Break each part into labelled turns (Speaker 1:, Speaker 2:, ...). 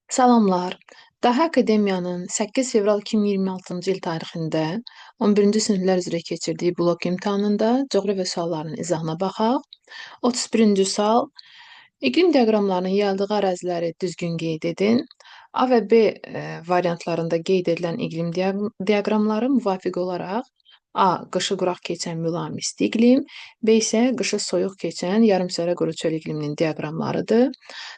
Speaker 1: Salamlar. Daha Akademiyanın 8 fevral 2026-cı il tarixində 11-ci siniflər üzrə keçirdiyi blok imtahanında coğrafiya suallarının izahına baxaq. 31-ci sual. İqlim diaqramlarının yayıldığı əraziləri düzgün qeyd edin. A və B variantlarında qeyd edilən iqlim diaqramları müvafiq olaraq A. Qışı quraq keçən mülayim iqlim, B isə qışı soyuq keçən yarımsərə quru çöl iqliminin diaqramlarıdır.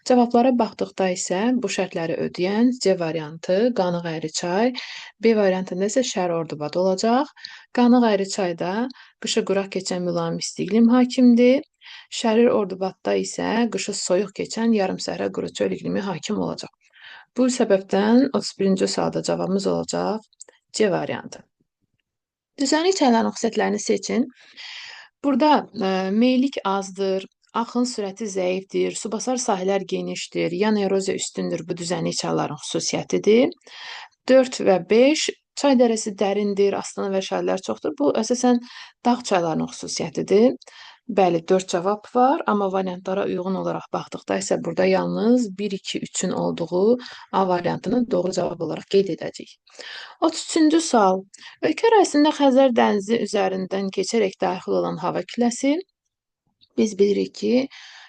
Speaker 1: Cavablara baxdıqda isə bu şərtləri ödəyən C variantı Qanıq Əyriçay, B variantında isə Şər Ordubad olacaq. Qanıq Əyriçayda qışı quraq keçən mülayim iqlim hakimdir. Şərir Ordubadda isə qışı soyuq keçən yarımsəhra quru çöl iqlimi hakim olacaq. Bu səbəbdən 31-ci sualda cavabımız olacaq C variantı. Düzənlik çayların xüsusiyyətlərini seçin. Burada meyillik azdır, axın sürəti zəifdir, subasar sahələr genişdir, yan eroziya üstündür. Bu düzənlik çayların xüsusiyyətidir. 4 və 5 çay dərəsi dərindir, astana və şəhərlər çoxdur. Bu əsasən dağ çaylarının xüsusiyyətidir. Bəli, 4 cavab var, amma variantlara uyğun olaraq baxdıqda isə burada yalnız 1, 2, 3-ün olduğu A variantını doğru cavab olaraq qeyd edəcəyik. 33-cü sual. Ölkə ərazisində Xəzər dənizi üzərindən keçərək daxil olan hava kütləsi, biz bilirik ki,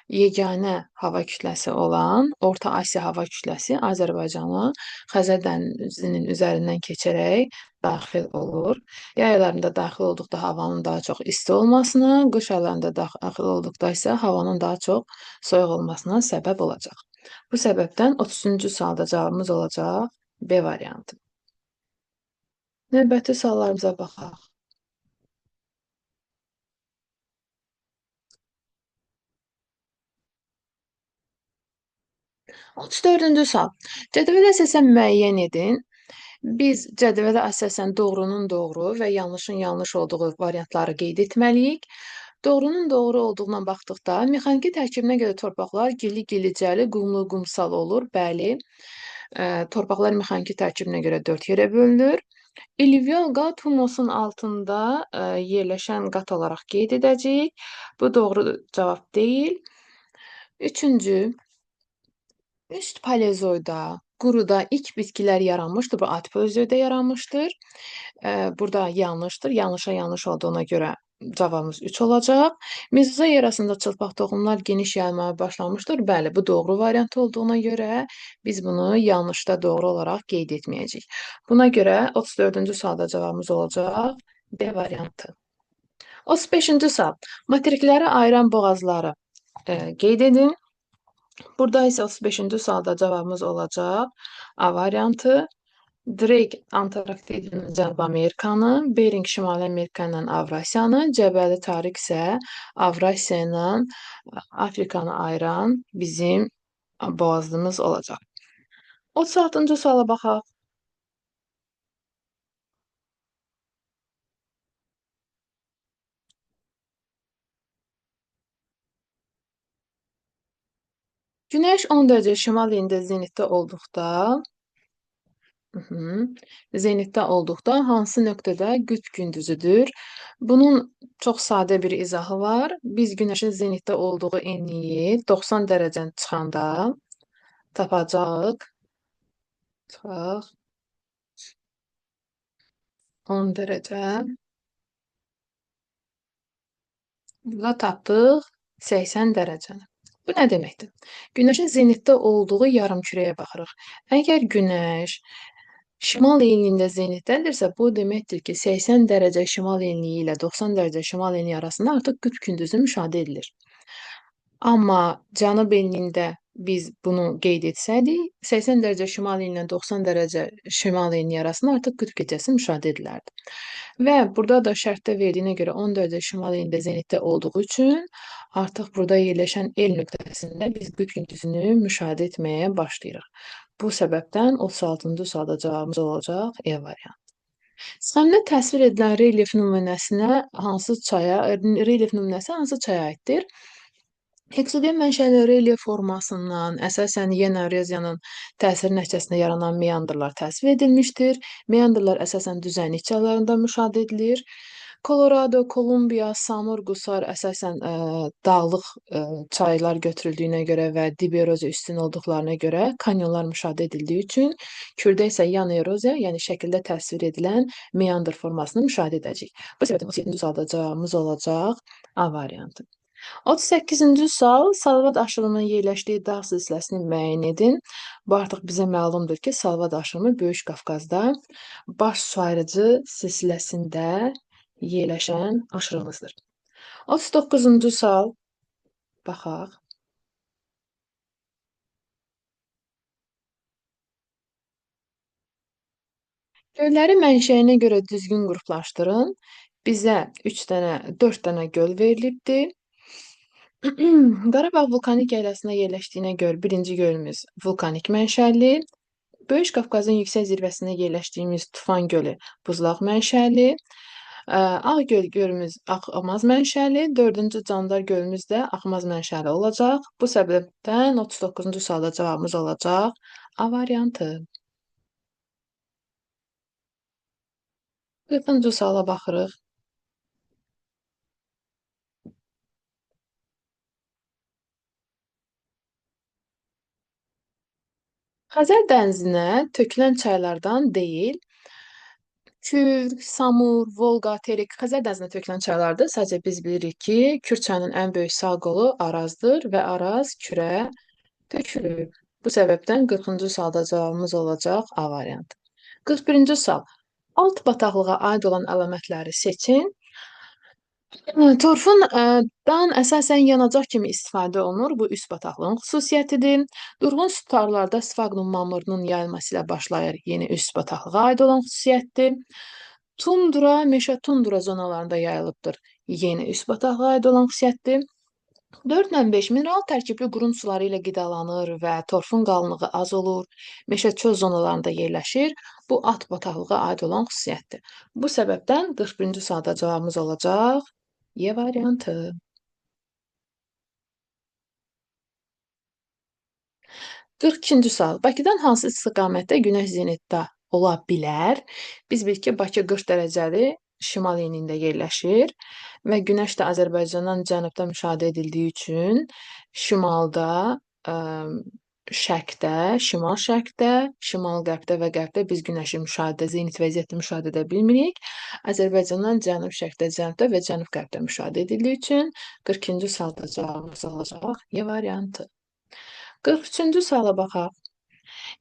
Speaker 1: yeganə hava kütləsi olan Orta Asiya hava kütləsi Azərbaycana Xəzər dənizinin üzərindən keçərək daxil olur. Yay aylarında daxil olduqda havanın daha çox isti olmasına, qış aylarında daxil olduqda isə havanın daha çox soyuq olmasına səbəb olacaq. Bu səbəbdən 33-cü sualda cavabımız olacaq B variantı. Növbəti suallarımıza baxaq. 34-cü sual. Cədvələ əsasən müəyyən edin. Biz cədvələ əsasən doğrunun doğru və yanlışın yanlış olduğu variantları qeyd etməliyik. Doğrunun doğru olduğuna baxdıqda, mexaniki tərkibinə görə torpaqlar gilli-gillicəli, qumlu-qumsal olur. Bəli, torpaqlar mexaniki tərkibinə görə 4 yerə bölünür. İllüvial qat humusun altında yerləşən qat olaraq qeyd edəcəyik. Bu doğru cavab deyil. Üçüncü, üst paleozoyda, quruda ilk bitkilər yaranmışdır. Bu Atipozöydə yaranmışdır. Burada yanlışdır. Yanlışa yanlış olduğuna görə cavabımız 3 olacaq. Mezozoy erasında çılpaq toxumlar geniş yayılmaya başlamışdır. Bəli, bu doğru variant olduğuna görə biz bunu yanlışda doğru olaraq qeyd etməyəcəyik. Buna görə 34-cü sualda cavabımız olacaq D variantı. 35-ci sual. Materikləri ayıran boğazları qeyd edin. Burada isə 35-ci sualda cavabımız olacaq A variantı. Drake Antarktidini, Cənubi Amerikanı, Bering Şimali Amerika ilə Avrasiyanı, Cəbəli Tariq isə Avrasiya ilə Afrikanı ayıran bizim boğazımız olacaq. 36-cı suala baxaq. Günəş 10 dərəcə şimal enində zenitdə olduqda hansı nöqtədə qütb gündüzüdür? Bunun çox sadə bir izahı var. Biz günəşin zenitdə olduğu enliyi 90 dərəcədən çıxanda tapacağıq. Çıxaq. 10 dərəcə. Burada tapdıq 80 dərəcəni. Bu nə deməkdir? Günəşin zenitdə olduğu yarımkürəyə baxırıq. Əgər günəş şimal enliyində zenitdədirsə, bu deməkdir ki, 80 dərəcə şimal enliyi ilə 90 dərəcə şimal enliyi arasında artıq qütb gündüzü müşahidə edilir. Amma cənub enliyində biz bunu qeyd etsəydik, 80 dərəcə şimal enliyi ilə 90 dərəcə şimal enliyi arasında artıq qütb gecəsi müşahidə edilərdi. Və burada da şərtdə verdiyinə görə 10 dərəcə şimal enliyində zenitdə olduğu üçün artıq burada yerləşən el nöqtəsində biz qütb gündüzünü müşahidə etməyə başlayırıq. Bu səbəbdən 36-cı sualda cavabımız olacaq E variantı. Sxemdə təsvir edilən relyef nümunəsi hansı çaya aiddir? Eksogen mənşəli relyef formasından əsasən yen eroziyanın təsiri nəticəsində yaranan meandrlar təsvir edilmişdir. Meandrlar əsasən düzənlik çaylarında müşahidə edilir. Kolorado, Kolumbiya, Samur, Qusar əsasən dağlıq çaylar götürüldüyünə görə və dib eroziya üstün olduqlarına görə kanyonlar müşahidə edildiyi üçün Kürdə isə yan eroziya, yəni şəkildə təsvir edilən meandr formasını müşahidə edəcəyik. Bu səbəbdən 37-ci sualda cavabımız olacaq A variantı. 38-ci sual Salvat aşırımının yerləşdiyi dağ silsiləsini müəyyən edin. Bu artıq bizə məlumdur ki, Salvat aşırımı Böyük Qafqazda baş su ayırıcı silsiləsində yerləşən aşırımızdır. 39-cu sual baxaq. Gölləri mənşəyinə görə düzgün qruplaşdırın. Bizə 4 dənə göl verilibdir. Qarabağ vulkanik yaylasında yerləşdiyinə görə birinci gölümüz vulkanik mənşəli. Böyük Qafqazın yüksək zirvəsində yerləşdiyimiz Tufan gölü buzlaq mənşəli. Ağgöl gölümüz axmaz mənşəli, 4-cü Candar gölümüz də axmaz mənşəli olacaq. Bu səbəbdən 39-cu sualda cavabımız olacaq A variantı. 40-cı suala baxırıq. Xəzər dənizinə tökülən çaylardan deyil, Kür, Samur, Volqa, Terik Xəzər dənizinə tökülən çaylardır. Sadəcə biz bilirik ki, Kür çayının ən böyük sağ qolu Arazdır və Araz Kürə tökülür. Bu səbəbdən 40-cı sualda cavabımız olacaq A variantı. 41-ci sual. Alt bataqlığa aid olan əlamətləri seçin. Torfun dan əsasən yanacaq kimi istifadə olunur. Bu üst bataqlığın xüsusiyyətidir. Durğun sutarlarda sfaqnum mamırının yayılması ilə başlayır. Yeni üst bataqlığa aid olan xüsusiyyətdir. Tundra, meşə tundra zonalarında yayılıbdır. Yeni üst bataqlığa aid olan xüsusiyyətdir. 4-5 mineral tərkibli qurun suları ilə qidalanır və torfun qalınlığı az olur. Meşə çöl zonalarında yerləşir. Bu alt bataqlığa aid olan xüsusiyyətdir. Bu səbəbdən 41-ci sualda cavabımız olacaq Y variantı. 42-ci sual. Bakıdan hansı istiqamətdə günəş zenitdə ola bilər? Biz bilirik ki, Bakı 40 dərəcəli şimal enində yerləşir və günəş də Azərbaycandan cənubda müşahidə edildiyi üçün şimalda, şərqdə, şimal-şərqdə, şimal-qərbdə və qərbdə biz günəşi zenit vəziyyətdə müşahidə edə bilmirik. Azərbaycandan cənub-şərqdə, cənubda və cənub-qərbdə müşahidə edildiyi üçün 42-ci sualda cavabımız olacaq Y variantı. 43-cü suala baxaq.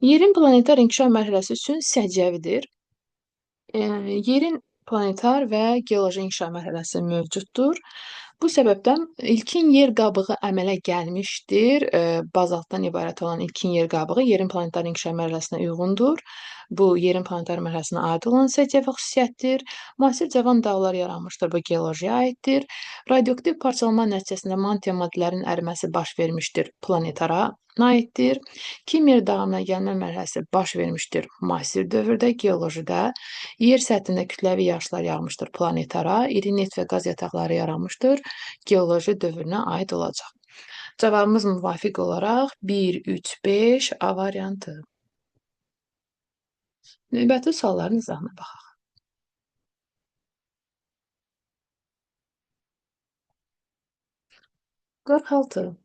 Speaker 1: Yerin planetar inkişaf mərhələsi üçün səciyyəvidir. Yerin planetar və geoloji inkişaf mərhələsi mövcuddur. Bu səbəbdən ilkin yer qabığı əmələ gəlmişdir. Bazaltdan ibarət olan ilkin yer qabığı yerin planetar inkişaf mərhələsinə uyğundur. Bu, yerin planetar mərhələsinə aid olan səciyyəvi xüsusiyyətdir. Müasir cavan dağlar yaranmışdır. Bu, geolojiyaya aiddir. Radioaktiv parçalanma nəticəsində mantia maddələrin əriməsi baş vermişdir. Planetara aiddir. Kimmer dağına gəlmə mərhələsi baş vermişdir. Müasir dövrdə, geolojidə. Yer səthində kütləvi yağışlar yağmışdır. Planetara. İri neft və qaz yataqları yaranmışdır. Geoloji dövrünə aid olacaq. Cavabımız müvafiq olaraq 1, 3, 5 A variantı. Növbəti sualların izahına baxaq. 46.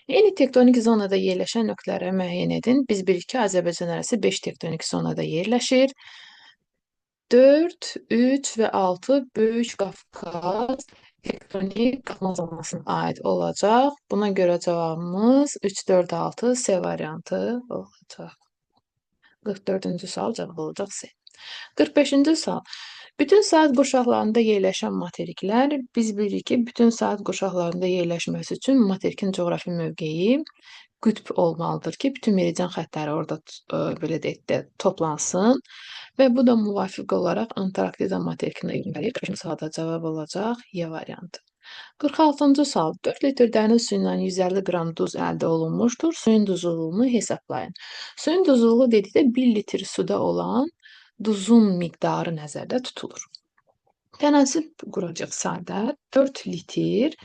Speaker 1: Eyni tektonik zonada yerləşən nöqtələri müəyyən edin. Biz bilirik ki, Azərbaycan ərazisi 5 tektonik zonada yerləşir. 4, 3 və 6 Böyük Qafqaz tektonik qalxma zonasına aid olacaq. Buna görə cavabımız 3, 4, 6 C variantı olacaq. 44-cü sual cavab olacaq C. 45-ci sual. Bütün saat qurşaqlarında yerləşən materiklər, biz bilirik ki, bütün saat qurşaqlarında yerləşməsi üçün materikin coğrafi mövqeyi qütb olmalıdır ki, bütün meridian xəttləri orada belə deyək də toplansın və bu da müvafiq olaraq Antarktida materikinə yönəlir. 45-ci sualda cavab olacaq Y variantı. 46-cı sual. 4 litr dəniz suyundan 150 qram duz əldə olunmuşdur. Suyun duzluluğunu hesablayın. Suyun duzluluğu dedikdə 1 litr suda olan duzun miqdarı nəzərdə tutulur. Tənasib quracaq sadə 4 litr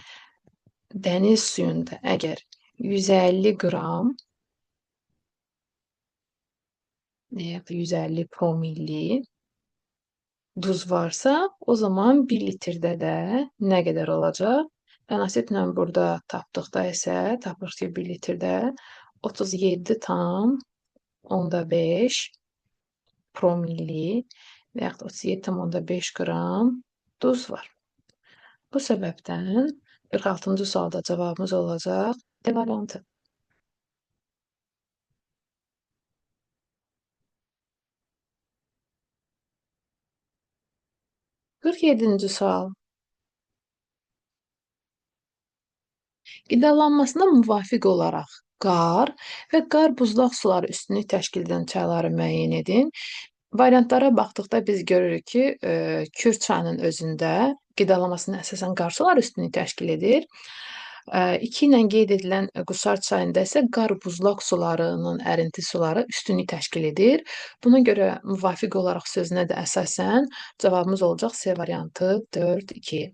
Speaker 1: dəniz suyunda əgər 150 qram və ya da 150 promilli duz varsa, o zaman 1 litrdə də nə qədər olacaq? Fenasitlə burada tapdıqda isə tapırıq ki, 1 litrdə 37,5 promilli və yaxud 37,5 qram duz var. Bu səbəbdən 46-cı sualda cavabımız olacaq D variantı. 47-ci sual. Qidalanmasına müvafiq olaraq qar və qar buzlaq suları üstünlük təşkil edən çayları müəyyən edin. Variantlara baxdıqda biz görürük ki, Kür çayının özündə qidalanmasına əsasən qar suları üstünlük təşkil edir. 2 ilə qeyd edilən Qusar çayında isə qar buzlaq sularının ərinti suları üstünlük təşkil edir. Buna görə müvafiq olaraq sözünə də əsasən cavabımız olacaq C variantı 4-2.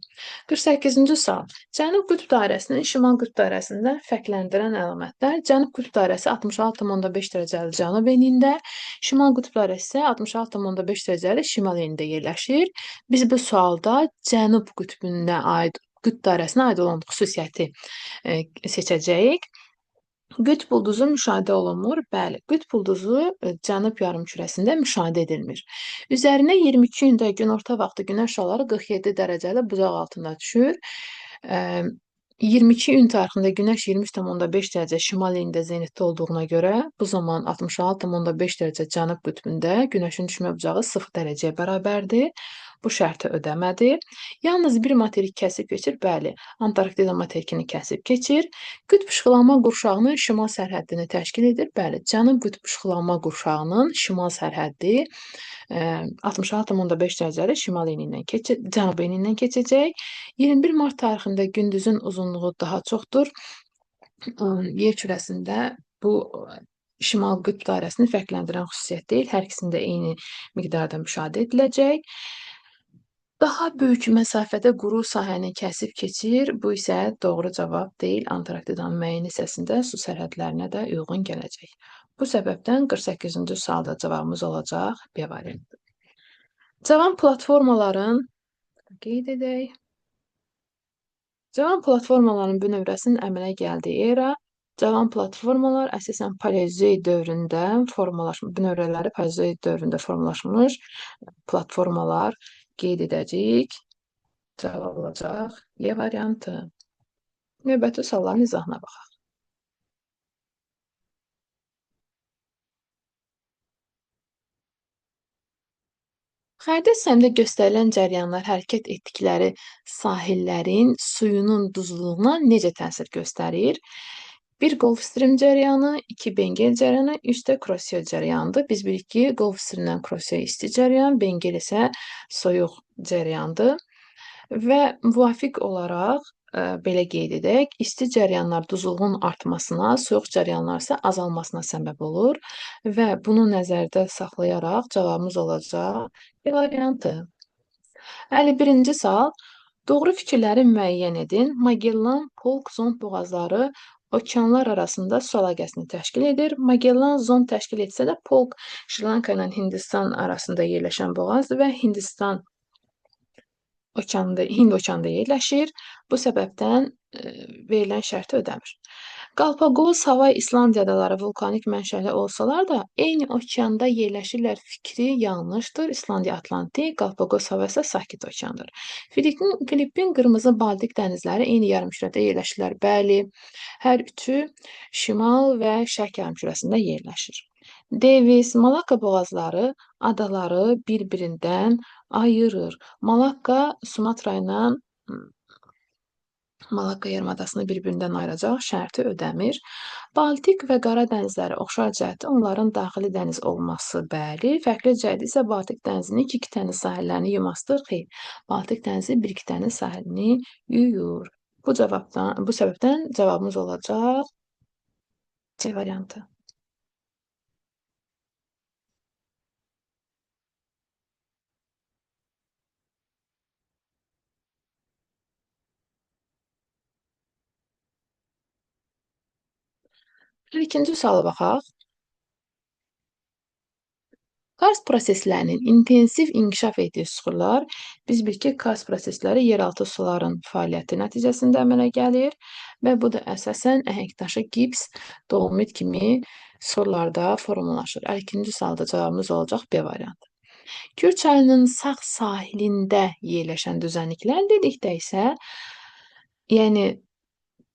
Speaker 1: 48-ci sual. Cənub qütb dairəsinin şimal qütb dairəsindən fərqləndirən əlamətlər. Cənub qütb dairəsi 66,5 dərəcəli cənub enində, şimal qütb dairəsi isə 66,5 dərəcəli şimal enində yerləşir. Biz bu sualda cənub qütb dairəsinə aid olan xüsusiyyəti seçəcəyik. Qütb ulduzu müşahidə olunmur. Bəli, qütb ulduzu cənub yarımkürəsində müşahidə edilmir. Üzərinə 22 gündə günorta vaxtı günəş şüaları 47 dərəcəli bucaq altında düşür. 22 iyun tarixində günəş 23,5 dərəcə şimal enində zenitdə olduğuna görə bu zaman 66,5 dərəcə cənub qütbündə günəşin düşmə bucağı 0 dərəcəyə bərabərdir. Bu şərti ödəmədi. Yalnız bir materik kəsib keçir. Bəli, Antarktida materikini kəsib keçir. Qütb işıqlanma qurşağının şimal sərhəddini təşkil edir. Bəli, cənub qütb işıqlanma qurşağının şimal sərhəddi 66,5 dərəcəli cənub enindən keçəcək. 21 mart tarixində gündüzün uzunluğu daha çoxdur. Yer kürəsində bu şimal qütb dairəsini fərqləndirən xüsusiyyət deyil. Hər ikisində eyni miqdarda müşahidə ediləcək. Daha böyük məsafədə quru sahəni kəsib keçir. Bu isə doğru cavab deyil. Antarktidanın müəyyən hissəsində su sərhədlərinə də uyğun gələcək. Bu səbəbdən 48-ci sualda cavabımız olacaq B variantı. Cavan platformaların qeyd edək. Cavan platformaların bünövrəsinin əmələ gəldiyi era. Cavan platformalar əsasən paleozoik dövründə bünövrələri paleozoik dövründə formalaşmış platformalar qeyd edəcəyik. Cavab olacaq E variantı. Növbəti sualların izahına baxaq. Xəridi hissəsində göstərilən cəryanlar hərəkət etdikləri sahillərin suyunun duzluluğuna necə təsir göstərir? 1 Gulf Stream cəryanı, 2 Bengel cəryanı, 3 də Crossio cəryanıdır. Biz bilirik ki, Gulf Streamdən Crossio isti cəryan, Bengel isə soyuq cəryandır. Və müvafiq olaraq belə qeyd edək, isti cəryanlar duzluğun artmasına, soyuq cəryanlar isə azalmasına səbəb olur və bunu nəzərdə saxlayaraq cavabımız olacaq B variantı. 51-ci sual. Doğru fikirləri müəyyən edin. Magellan, Polk, Zond boğazları okeanlar arasında su əlaqəsini təşkil edir. Magellan zond təşkil etsə də Polk Şri-Lanka ilə Hindistan arasında yerləşən boğazdır və Hind okeanında yerləşir. Bu səbəbdən verilən şərti ödəmir. Qalpaqos, Havay, İslandiya adaları vulkanik mənşəli olsalar da, eyni okeanda yerləşirlər fikri yanlışdır. İslandiya Atlantik, Qalpaqos hava isə sakit okeandır. Filippin, Qırmızı Baltik dənizləri eyni yarımkürədə yerləşirlər. Bəli, hər üçü şimal və şərq yarımkürəsində yerləşir. Davis, Malakka boğazları adaları bir-birindən ayırır. Malakka yarımadasını bir-birindən ayıracaq şərti ödəmir. Baltik və Qara dənizləri oxşar cəhətdə onların daxili dəniz olması bəli. Fərqli cəhəti isə Baltik dənizinin 2 dəniz sahillərini yumasıdır. Xeyr, Baltik dənizi 1-2 dəniz sahilini yuyur. Bu səbəbdən cavabımız olacaq C variantı. İkinci suala baxaq. Karst proseslərinin intensiv inkişaf etdiyi süxurlar, biz bilik ki, karst prosesləri yeraltı suların fəaliyyəti nəticəsində əmələ gəlir və bu da əsasən əhəngdaşı, gips, dolomit kimi suxurlarda formalaşır. 2-ci sualda cavabımız olacaq B variantı. Kür çayının sağ sahilində yerləşən düzənliklər dedikdə isə, yəni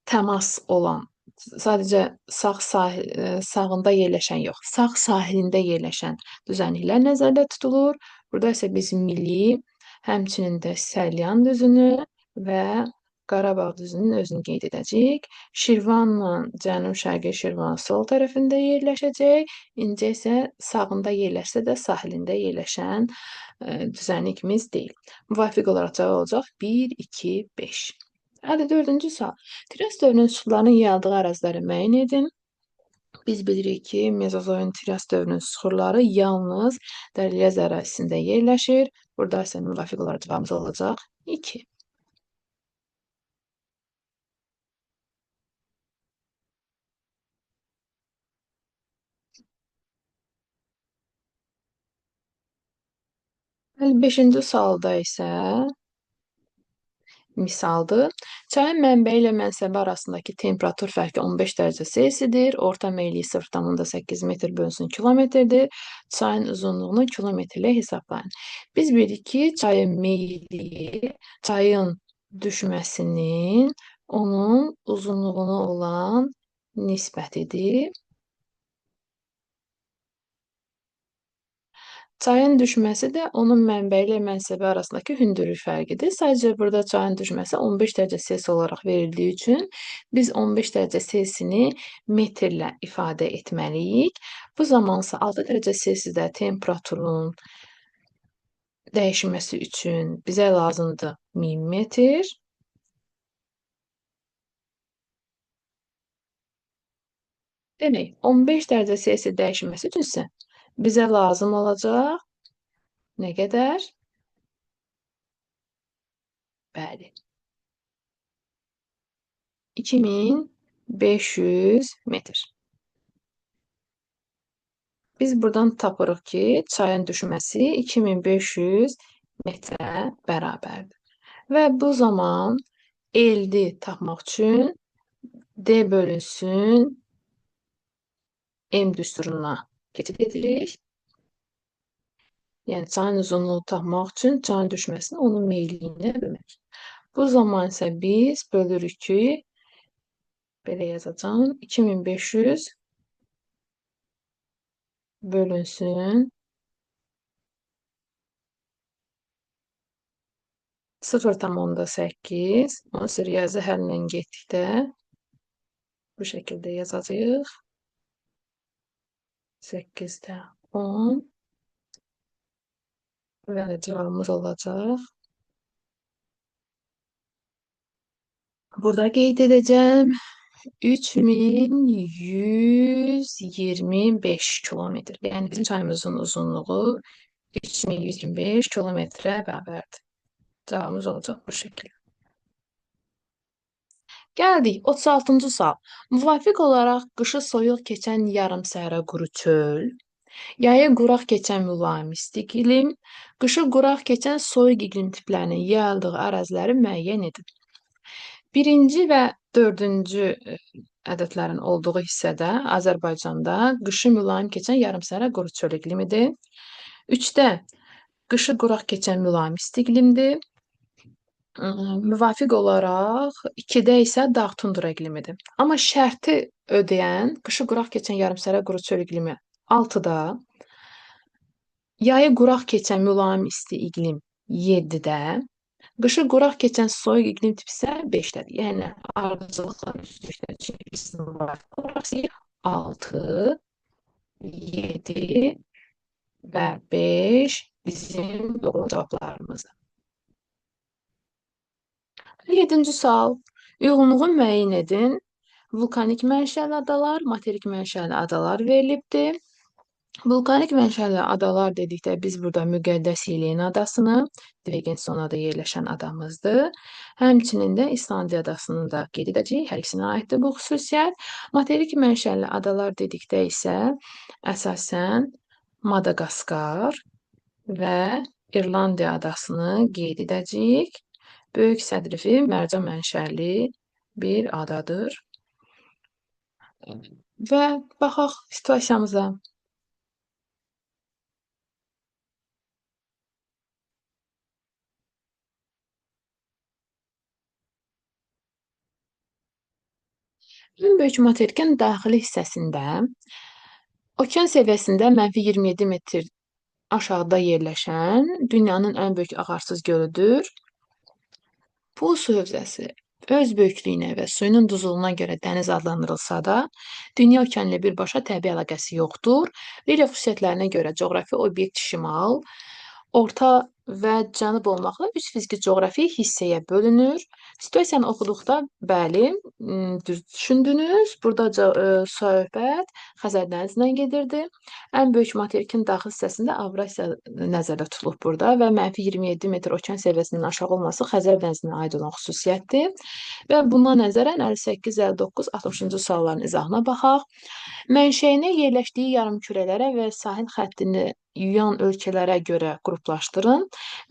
Speaker 1: təmas olan, sadəcə sağında yerləşən yox, sağ sahilində yerləşən düzənliklər nəzərdə tutulur. Burada isə biz Mili, həmçinin də Səlyan düzünü və Qarabağ düzünün özünü qeyd edəcəyik. Şirvanla cənub-şərqi Şirvan sol tərəfində yerləşəcək. İncə isə sağında yerləşsə də sahilində yerləşən düzənlikimiz deyil. Müvafiq olaraq cavab olacaq 1, 2, 5. 54-cü sual. Trias dövrünün suxurlarının yayıldığı əraziləri müəyyən edin. Biz bilirik ki, Mezozoyun Trias dövrünün suxurları yalnız Dəryaz ərazisində yerləşir. Burada isə müvafiq olaraq cavabımız olacaq 2. Bəli, 5-ci sualda isə misaldır. Çayın mənbəyi ilə mənsəbi arasındakı temperatur fərqi 15 dərəcə Selsidir. Orta meyillik 0,8 metr bölünsün kilometrdir. Çayın uzunluğunu kilometrlə hesablayın. Biz bilirik ki, çayın meyilliyi çayın düşməsinin onun uzunluğuna olan nisbətidir. Çayın düşməsi də onun mənbəyi ilə mənsəbi arasındakı hündürlük fərqidir. Sadəcə burada çayın düşməsi 15 dərəcə Selsi olaraq verildiyi üçün biz 15 dərəcə Selsini metrlə ifadə etməliyik. Bu zamansa 6 dərəcə Selsidə temperaturun dəyişməsi üçün bizə lazımdır 1000 metr. Demək, 15 dərəcə Selsi dəyişməsi üçün isə bizə lazım olacaq nə qədər? Bəli. 2500 metr. Biz buradan tapırıq ki, çayın düşməsi 2500 metrə bərabərdir. Və bu zaman L-i tapmaq üçün D bölünsün M düsturuna keçid edirik. Yəni, çayın uzunluğunu tapmaq üçün çayın düşməsini onun meyilliyinə bölmək. Bu zaman isə biz bölürük ki, belə yazacağım, 2500 bölünsün 0,8. Onsuz riyazi həllə getdikdə bu şəkildə yazacağıq. 8-də 10 və cavabımız olacaq. Burada qeyd edəcəm 3125 kilometr. Yəni bizim çayımızın uzunluğu 3125 kilometrə bərabərdir. Cavabımız olacaq bu şəkildə. Gəldik 36-cı sual. Müvafiq olaraq qışı soyuq keçən yarımsəhərə quru çöl, yayı quraq keçən mülayim isti iqlim, qışı quraq keçən soyuq iqlim tiplərinin yayıldığı əraziləri müəyyən edin. 1-ci və 4-cü ədədlərin olduğu hissədə Azərbaycanda qışı mülayim keçən yarımsəhərə quru çöl iqlimidir. 3-də qışı quraq keçən mülayim isti iqlimdir. Müvafiq olaraq 2-də isə dağ tundra iqlimidir. Amma şərti ödəyən qışı quraq keçən yarımsəhərə quru çöl iqlimi 6-da, yayı quraq keçən mülayim isti iqlim 7-də, qışı quraq keçən soyuq iqlim tipi isə 5-dədir. Yəni, ardıcılıqla üstünlükdə çəkilsin müvafiq olaraq 6, 7 və 5 bizim doğru cavablarımızdır. 7-ci sual. Uyğunluğu müəyyən edin. Vulkanik mənşəli adalar, materik mənşəli adalar verilibdir. Vulkanik mənşəli adalar dedikdə biz burada Müqəddəs Helen adasını, Dvegensonada yerləşən adamızdır. Həmçinin də İslandiya adasını da qeyd edəcəyik. Hər ikisinə aiddir bu xüsusiyyət. Materik mənşəli adalar dedikdə isə əsasən Madagaskar və İrlandiya adasını qeyd edəcəyik. Böyük sədrifi mərcan mənşəli bir adadır. Və baxaq situasiyamıza. Ən böyük materikin daxili hissəsində okean səviyyəsində -27 metr aşağıda yerləşən dünyanın ən böyük ağarsız gölüdür. Bu su hövzəsi öz böyüklüyünə və suyunun duzluğuna görə dəniz adlandırılsa da, dünya okeanı ilə birbaşa təbii əlaqəsi yoxdur. Relyef xüsusiyyətlərinə görə coğrafi obyekt şimal, orta və cənub olmaqla üç fiziki coğrafi hissəyə bölünür. Situasiyanı oxuduqda, bəli, düz düşündünüz. Burdaca söhbət Xəzər dənizindən gedirdi. Ən böyük materikin daxil hissəsində Avrasiya nəzərdə tutulub burada və -27 metr okean səviyyəsindən aşağı olması Xəzər dənizinə aid olan xüsusiyyətdir. Və buna nəzərən 58, 59, 60-cı sualların izahına baxaq. Mənşəyini yerləşdiyi yarımkürələrə və sahil xəttini yuyan ölkələrə görə qruplaşdırın.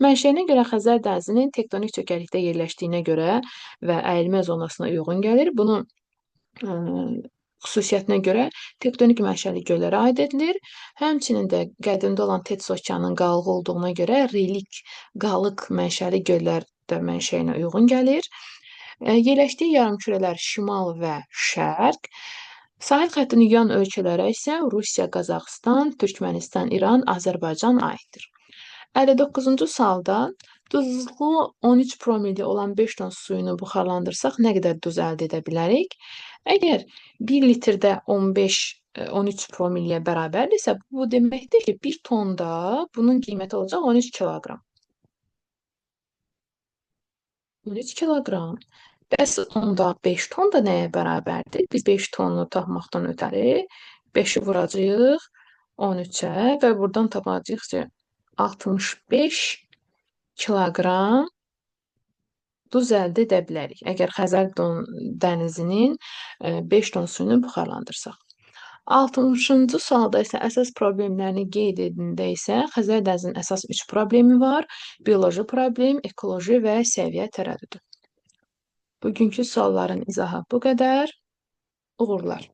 Speaker 1: Mənşəyinə görə Xəzər dənizinin tektonik çökəklikdə yerləşdiyinə görə və əyilmə zonasına uyğun gəlir. Bunun xüsusiyyətinə görə tektonik mənşəli göllərə aid edilir. Həmçinin də qədimdə olan Tets okeanının qalığı olduğuna görə relik qalıq mənşəli göllər də mənşəyinə uyğun gəlir. Yerləşdiyi yarımkürələr şimal və şərq. Sahil xəttini yuyan ölkələrə isə Rusiya, Qazaxıstan, Türkmənistan, İran, Azərbaycan aiddir. 59-cu sualda duzluğu 13 promilli olan 5 ton suyunu buxarlandırsaq nə qədər duz əldə edə bilərik? Əgər 1 litrdə 13 promilliyə bərabərdirsə, bu deməkdir ki, 1 tonda bunun qiyməti olacaq 13 kiloqram. 13 kiloqram. Bəs onda 5 ton da nəyə bərabərdir? Biz 5 tonu tapmaqdan ötəri 5-i vuracağıq 13-ə və buradan tapacağıq ki, 65 kiloqram duz əldə edə bilərik, əgər Xəzər dənizinin 5 ton suyunu buxarlandırsaq. 60-cı sualda isə əsas problemlərini qeyd edində isə Xəzər dənizinin əsas 3 problemi var: bioloji problem, ekoloji və səviyyə tərəddüdü. Bugünkü sualların izahı bu qədər. Uğurlar.